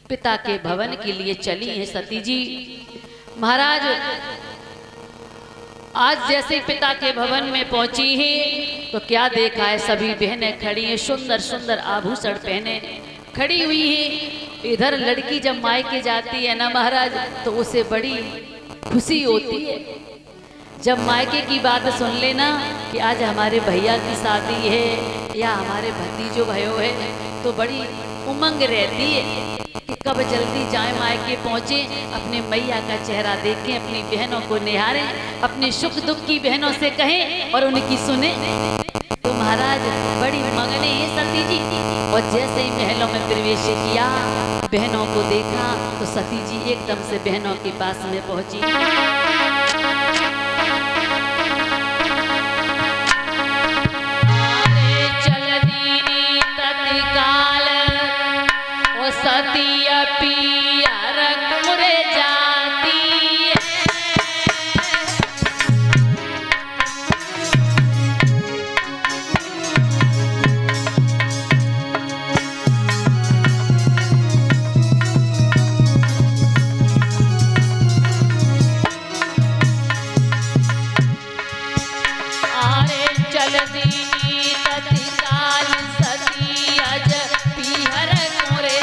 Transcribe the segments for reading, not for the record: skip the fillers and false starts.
पिता के भवन के लिए चली हैं सती जी। महाराज आज जैसे पिता के भवन में पहुंची है तो क्या देखा है, सभी बहनें खड़ी हैं, सुंदर सुंदर आभूषण पहने खड़ी हुई है। इधर लड़की जब मायके जाती है ना महाराज तो उसे बड़ी खुशी होती है। जब मायके की बात सुन लेना कि आज हमारे भैया की शादी है या हमारे भतीजो भयो है तो बड़ी उमंग रहती है कि कब जल्दी जाए मायके पहुँचे, अपने मैया का चेहरा देखें, अपनी बहनों को निहारें, अपने सुख दुख की बहनों से कहें और उनकी सुने। तो महाराज बड़ी मगने हैं सती जी। और जैसे ही महलों में प्रवेश किया, बहनों को देखा तो सती जी एकदम से बहनों के पास में पहुंची। सती पिया मुरे जाती आरे चल दीनी तत्काल सती अज पिहर मुरे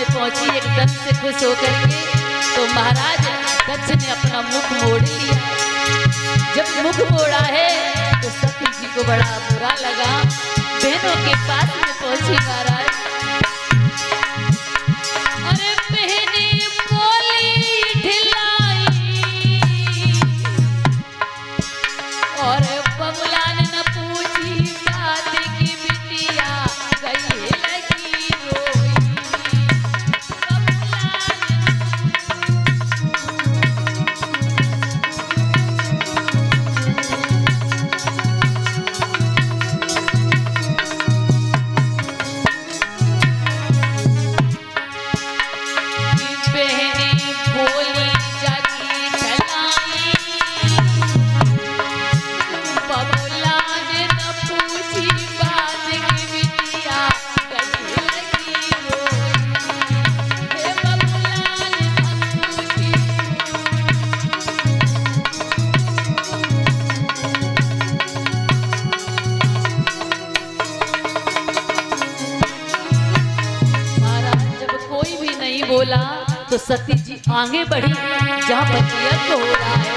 पहुंची एकदम से खुश होकर के। तो महाराज दक्ष ने अपना मुख मोड़ लिया। जब मुख मोड़ा है तो सती जी को बड़ा बुरा लगा। बहनों के पास में पहुंची महाराज, अरे बहने बोली ढिलाई और बबुला ने न पूछी बात की बिटिया गई लगी रोई। बोला तो सती जी आगे बढ़ी जहां पर यज्ञ हो रहा है।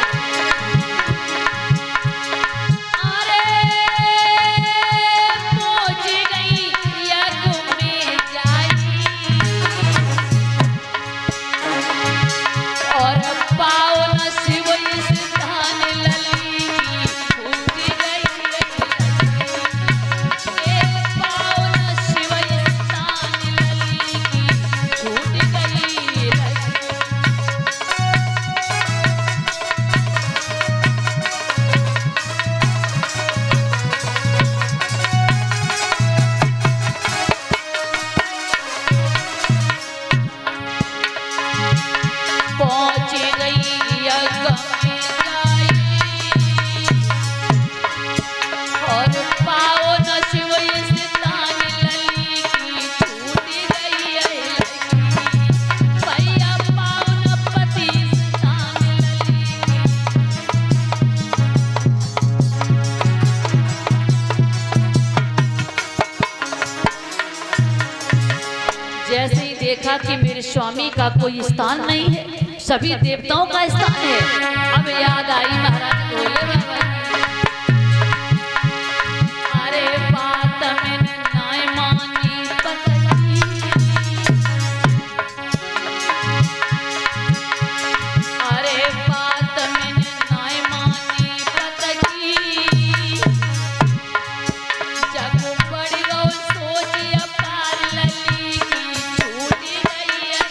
जैसे ही देखा कि मेरे स्वामी का कोई स्थान नहीं है, सभी देवताओं का स्थान है। अब याद आई महाराज बोले बाबा, अरे बात मैंने नाय मानी पतली, अरे बात मैंने नाय मानी पतली, जग बढ़ गो सोच अपार लली की छूट गई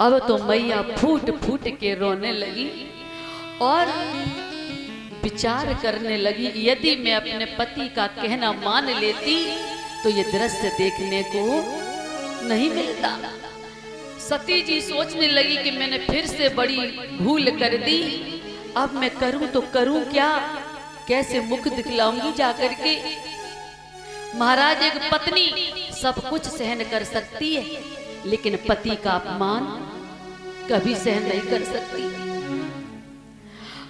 अब तो मैया फूट फूट के रोने लगी और विचार करने लगी, यदि मैं अपने पति का कहना मान लेती तो ये दृश्य देखने को नहीं मिलता। सती जी सोचने लगी कि मैंने फिर से बड़ी भूल कर दी, अब मैं करूं तो करूं क्या, कैसे मुख दिखलाऊंगी जाकर के। महाराज, एक पत्नी सब कुछ सहन कर सकती है, लेकिन पति का अपमान कभी सहन नहीं कर सकती।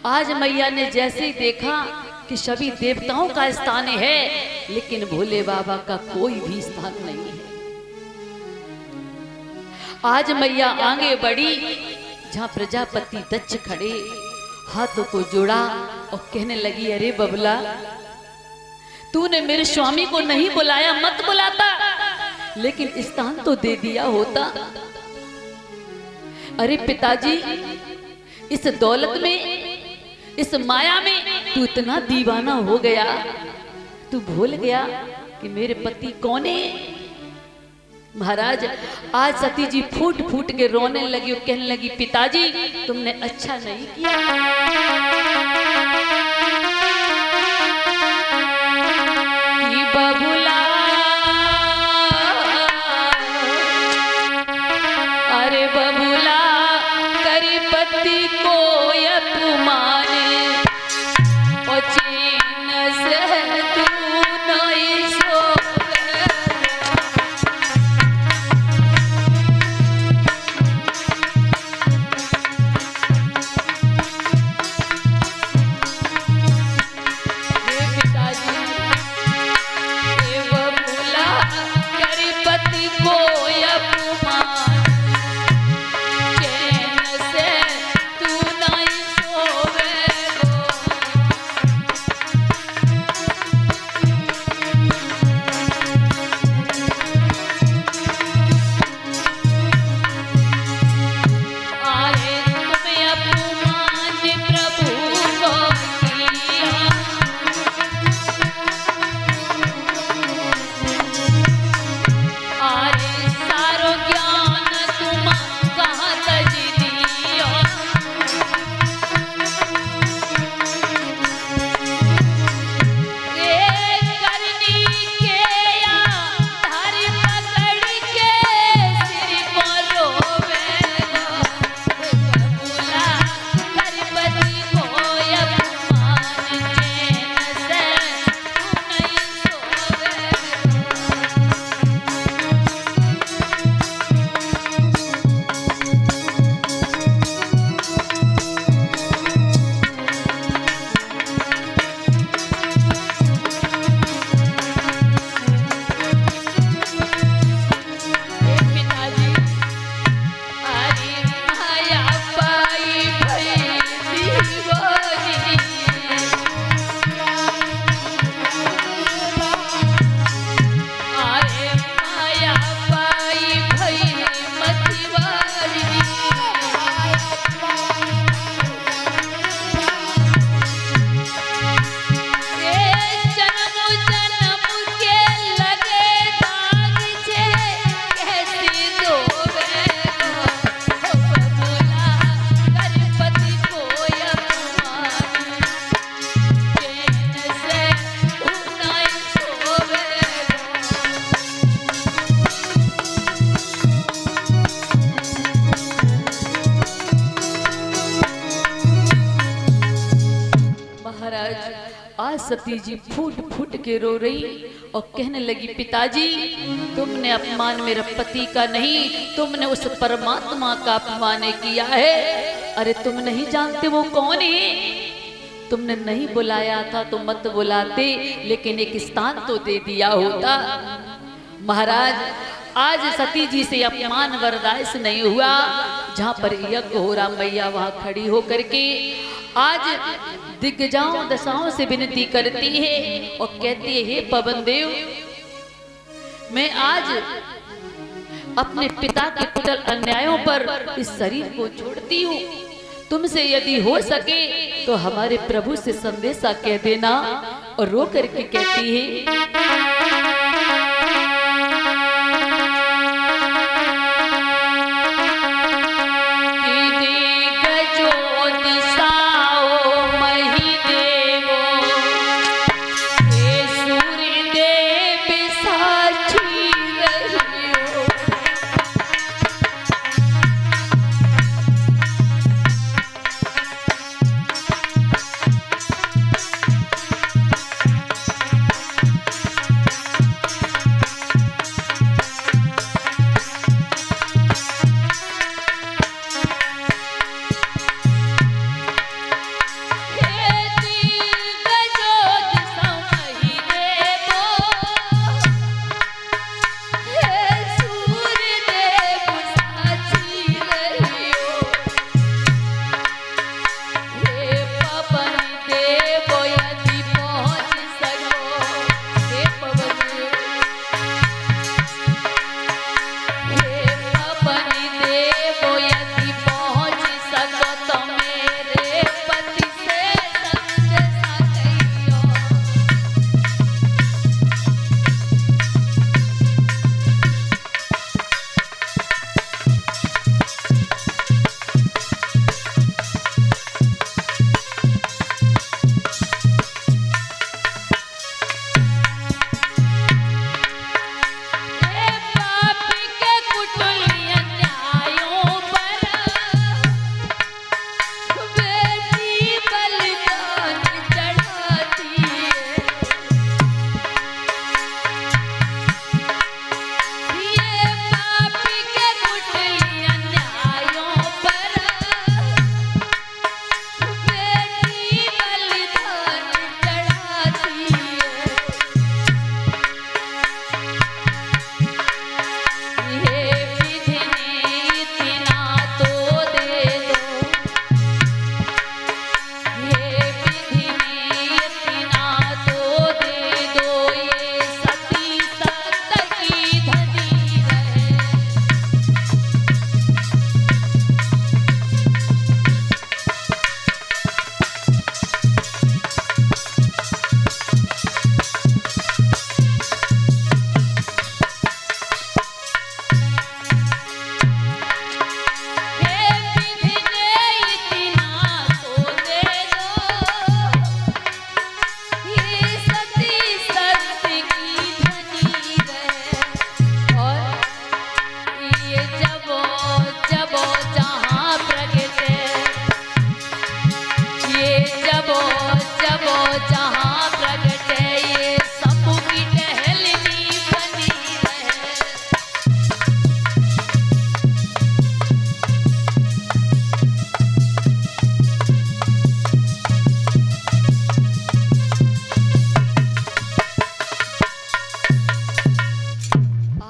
आज मैया ने जैसे ही देखा कि सभी देवताओं का स्थान है, लेकिन भोले बाबा का कोई भी स्थान नहीं है। आज मैया आगे बढ़ी, जहां प्रजापति दक्ष खड़े, हाथों को जोड़ा और कहने लगी, अरे बबला, तूने मेरे स्वामी को नहीं बुलाया, मत बुलाता, लेकिन स्थान तो दे दिया होता। अरे पिताजी, इस दौलत में, इस माया में तू इतना दीवाना हो गया, तू भूल गया कि मेरे पति कौन है। महाराज, आज सती जी फूट फूट के रोने लगी और कहने लगी, पिताजी तुमने अच्छा नहीं किया। कि बबुला, अरे बबुला, करी पति को अपमान और चैन से तू नहीं सोवे। हे पिताजी, हे बबुला, करी पति को अपमान, चैन से तू नहीं सोवे। आए तुम्हें अपमान प्रभु को किया, आए सारो ज्ञान तुम कहाँ तज दिया। ये करनी के या धरी पकड़ के सिर को रोवेगा। बबुला, करी पति को अपमान, चैन से तू नहीं सोवे। पिताजी, अरे माया पाई भई दीवानी, अरे माया पाई भई मतिवारी। जन्म जन्म के लगे दाग छे, कैसी धोवेगा। बबुला, करी पति को अपमान, चैन से तू नहीं सोवेगा। महाराज, आज सती जी फूट फूट के रो रही और कहने लगी, पिताजी तुमने अपमान मेरे पति का नहीं, तुमने उस परमात्मा का अपमान किया है। अरे तुम नहीं जानते वो कौन है, तुमने नहीं बुलाया था तो मत बुलाते, लेकिन एक स्थान तो दे दिया होता। महाराज, आज सती जी से अपमान बर्दाश्त नहीं हुआ। जहाँ पर यज्ञ हो रहा, मैया वहाँ खड़ी होकर के आज दिग्गजाओं दशाओं से विनती करती है और कहती है, हे पवन देव, मैं आज अपने पिता के कुटिल अन्यायों पर इस शरीर को छोड़ती हूँ। तुमसे यदि हो सके तो हमारे प्रभु से संदेशा कह देना। और रो करके कहती है,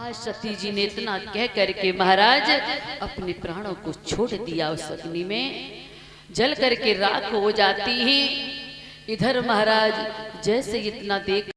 आज सती जी ने इतना कह करके महाराज अपने प्राणों को छोड़ दिया। उस अग्नि में जल करके राख हो जाती है। इधर महाराज जैसे इतना देख